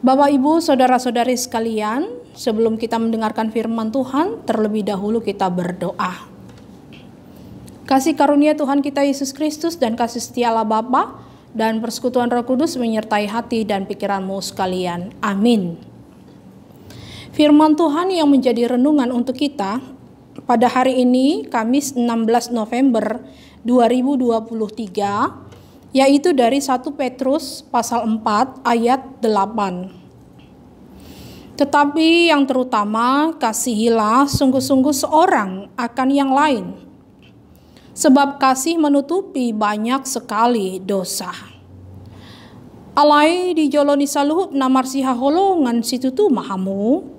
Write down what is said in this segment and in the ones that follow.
Bapak, Ibu, saudara-saudari sekalian, sebelum kita mendengarkan firman Tuhan, terlebih dahulu kita berdoa. Kasih karunia Tuhan kita Yesus Kristus dan kasih setia Allah Bapa dan persekutuan Roh Kudus menyertai hati dan pikiranmu sekalian. Amin. Firman Tuhan yang menjadi renungan untuk kita pada hari ini, Kamis 16 November 2023, yaitu dari 1 Petrus pasal 4 ayat 8. Tetapi yang terutama, kasihilah sungguh-sungguh seorang akan yang lain, sebab kasih menutupi banyak sekali dosa. Alai dijoloni saluhut namarsi haholongan situtu mahamu,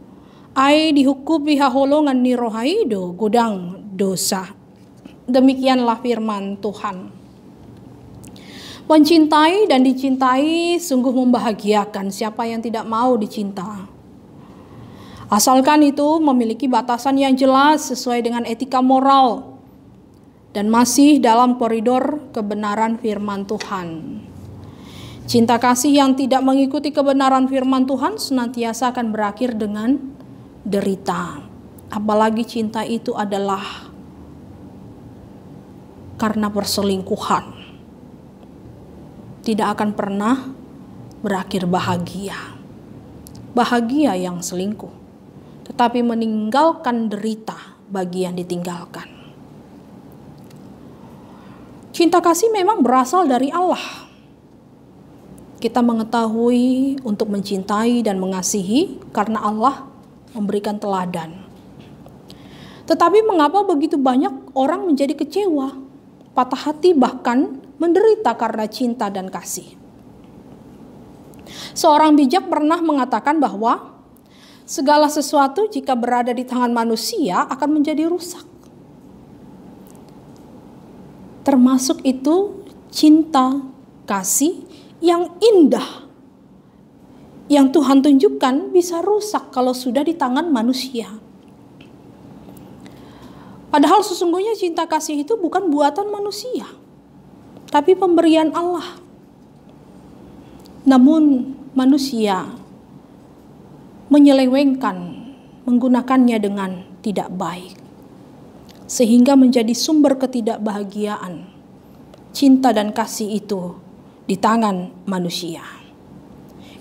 ai dihukupi haholongan ni rohaido gudang dosa. Demikianlah firman Tuhan. Mencintai dan dicintai sungguh membahagiakan. Siapa yang tidak mau dicinta? Asalkan itu memiliki batasan yang jelas sesuai dengan etika moral dan masih dalam koridor kebenaran firman Tuhan. Cinta kasih yang tidak mengikuti kebenaran firman Tuhan senantiasa akan berakhir dengan derita. Apalagi cinta itu adalah karena perselingkuhan. Tidak akan pernah berakhir bahagia. Bahagia yang selingkuh, tetapi meninggalkan derita bagi yang ditinggalkan. Cinta kasih memang berasal dari Allah. Kita mengetahui untuk mencintai dan mengasihi karena Allah memberikan teladan. Tetapi mengapa begitu banyak orang menjadi kecewa, patah hati, bahkan menderita karena cinta dan kasih? Seorang bijak pernah mengatakan bahwa segala sesuatu jika berada di tangan manusia akan menjadi rusak. Termasuk itu cinta kasih yang indah yang Tuhan tunjukkan bisa rusak kalau sudah di tangan manusia. Padahal sesungguhnya cinta kasih itu bukan buatan manusia, tapi pemberian Allah. Namun manusia menyelewengkan, menggunakannya dengan tidak baik, sehingga menjadi sumber ketidakbahagiaan. Cinta dan kasih itu di tangan manusia.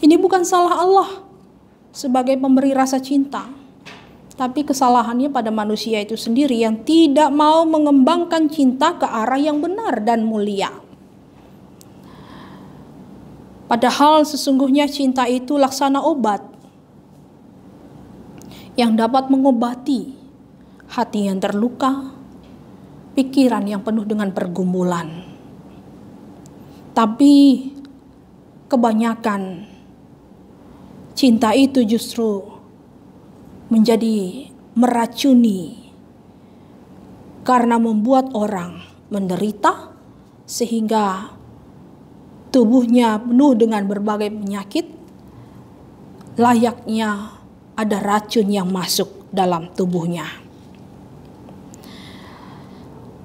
Ini bukan salah Allah sebagai pemberi rasa cinta, tapi kesalahannya pada manusia itu sendiri yang tidak mau mengembangkan cinta ke arah yang benar dan mulia. Padahal sesungguhnya cinta itu laksana obat yang dapat mengobati hati yang terluka, pikiran yang penuh dengan pergumulan. Tapi kebanyakan cinta itu justru menjadi meracuni karena membuat orang menderita sehingga tubuhnya penuh dengan berbagai penyakit, layaknya ada racun yang masuk dalam tubuhnya.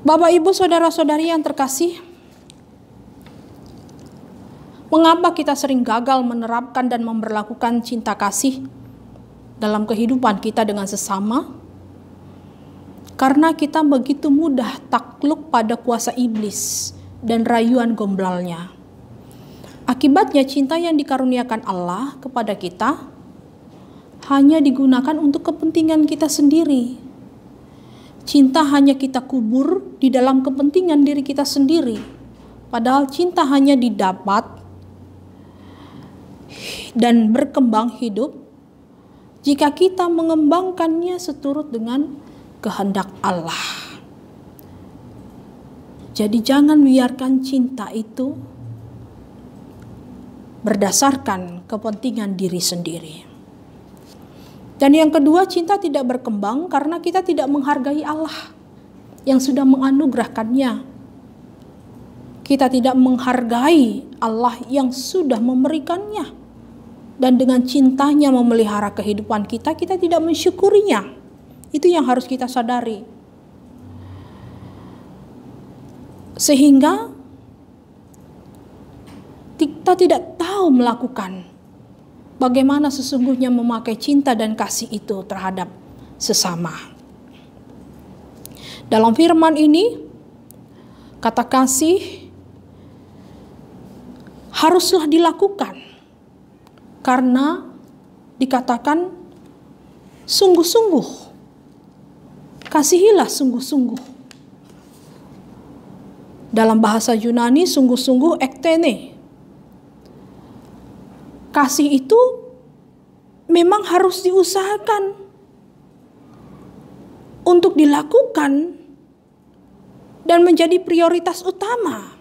Bapak, Ibu, saudara-saudari yang terkasih, mengapa kita sering gagal menerapkan dan memberlakukan cinta kasih dalam kehidupan kita dengan sesama? Karena kita begitu mudah takluk pada kuasa iblis dan rayuan gombalnya. Akibatnya cinta yang dikaruniakan Allah kepada kita hanya digunakan untuk kepentingan kita sendiri. Cinta hanya kita kubur di dalam kepentingan diri kita sendiri. Padahal cinta hanya didapat dan berkembang hidup jika kita mengembangkannya seturut dengan kehendak Allah. Jadi jangan biarkan cinta itu berdasarkan kepentingan diri sendiri. Dan yang kedua, cinta tidak berkembang karena kita tidak menghargai Allah yang sudah menganugerahkannya. Kita tidak menghargai Allah yang sudah memberikannya. Dan dengan cintanya memelihara kehidupan kita, kita tidak mensyukurinya. Itu yang harus kita sadari. Sehingga kita tidak tahu melakukan bagaimana sesungguhnya memakai cinta dan kasih itu terhadap sesama. Dalam firman ini, kata kasih haruslah dilakukan karena dikatakan sungguh-sungguh. Kasihilah sungguh-sungguh. Dalam bahasa Yunani, sungguh-sungguh ektene. Kasih itu memang harus diusahakan untuk dilakukan dan menjadi prioritas utama.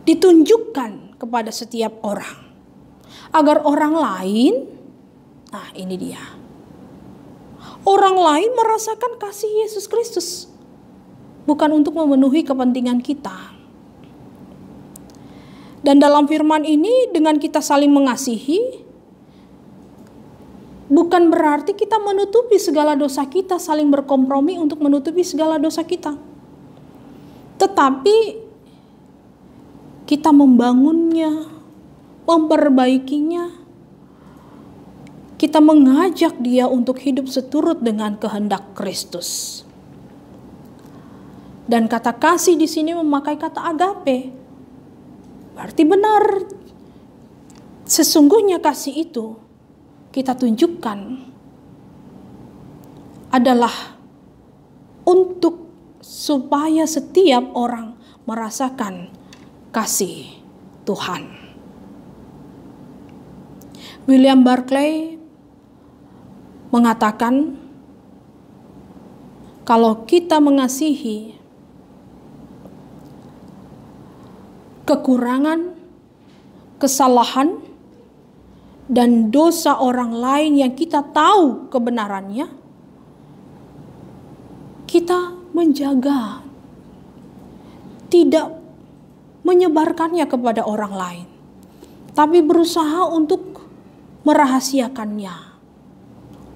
Ditunjukkan kepada setiap orang. Agar orang lain, nah ini dia. Orang lain merasakan kasih Yesus Kristus. Bukan untuk memenuhi kepentingan kita. Dan dalam firman ini dengan kita saling mengasihi, bukan berarti kita menutupi segala dosa kita, saling berkompromi untuk menutupi segala dosa kita. Tetapi kita membangunnya, memperbaikinya. Kita mengajak dia untuk hidup seturut dengan kehendak Kristus. Dan kata kasih di sini memakai kata agape. Berarti benar, sesungguhnya kasih itu kita tunjukkan adalah untuk supaya setiap orang merasakan kasih Tuhan. William Barclay mengatakan, kalau kita mengasihi kekurangan, kesalahan, dan dosa orang lain yang kita tahu kebenarannya, kita menjaga, tidak menyebarkannya kepada orang lain, tapi berusaha untuk merahasiakannya.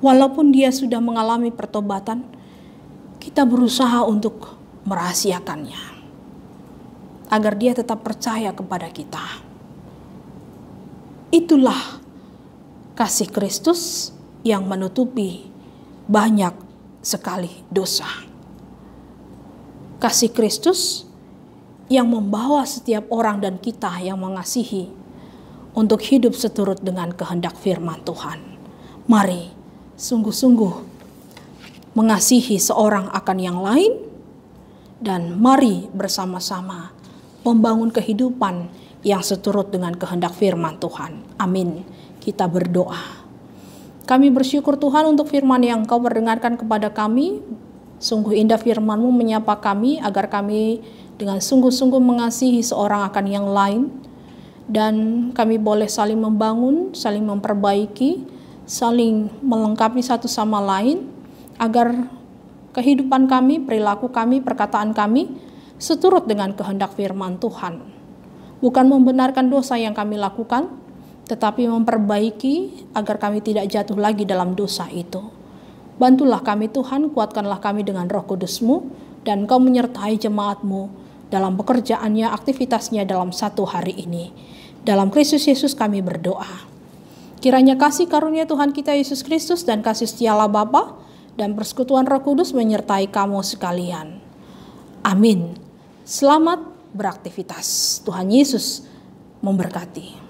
Walaupun dia sudah mengalami pertobatan, kita berusaha untuk merahasiakannya agar dia tetap percaya kepada kita. Itulah kasih Kristus yang menutupi banyak sekali dosa. Kasih Kristus yang membawa setiap orang dan kita yang mengasihi untuk hidup seturut dengan kehendak firman Tuhan. Mari sungguh-sungguh mengasihi seorang akan yang lain, dan mari bersama-sama membangun kehidupan yang seturut dengan kehendak firman Tuhan. Amin. Kita berdoa. Kami bersyukur Tuhan untuk firman yang Kau perdengarkan kepada kami. Sungguh indah firman-Mu menyapa kami agar kami dengan sungguh-sungguh mengasihi seorang akan yang lain. Dan kami boleh saling membangun, saling memperbaiki, saling melengkapi satu sama lain. Agar kehidupan kami, perilaku kami, perkataan kami seturut dengan kehendak firman Tuhan. Bukan membenarkan dosa yang kami lakukan, tetapi memperbaiki agar kami tidak jatuh lagi dalam dosa itu. Bantulah kami Tuhan, kuatkanlah kami dengan Roh Kudus-Mu, dan Kau menyertai jemaat-Mu dalam pekerjaannya, aktivitasnya dalam satu hari ini. Dalam Kristus Yesus kami berdoa. Kiranya kasih karunia Tuhan kita Yesus Kristus dan kasih setia Allah Bapa dan persekutuan Roh Kudus menyertai kamu sekalian. Amin. Selamat beraktivitas. Tuhan Yesus memberkati.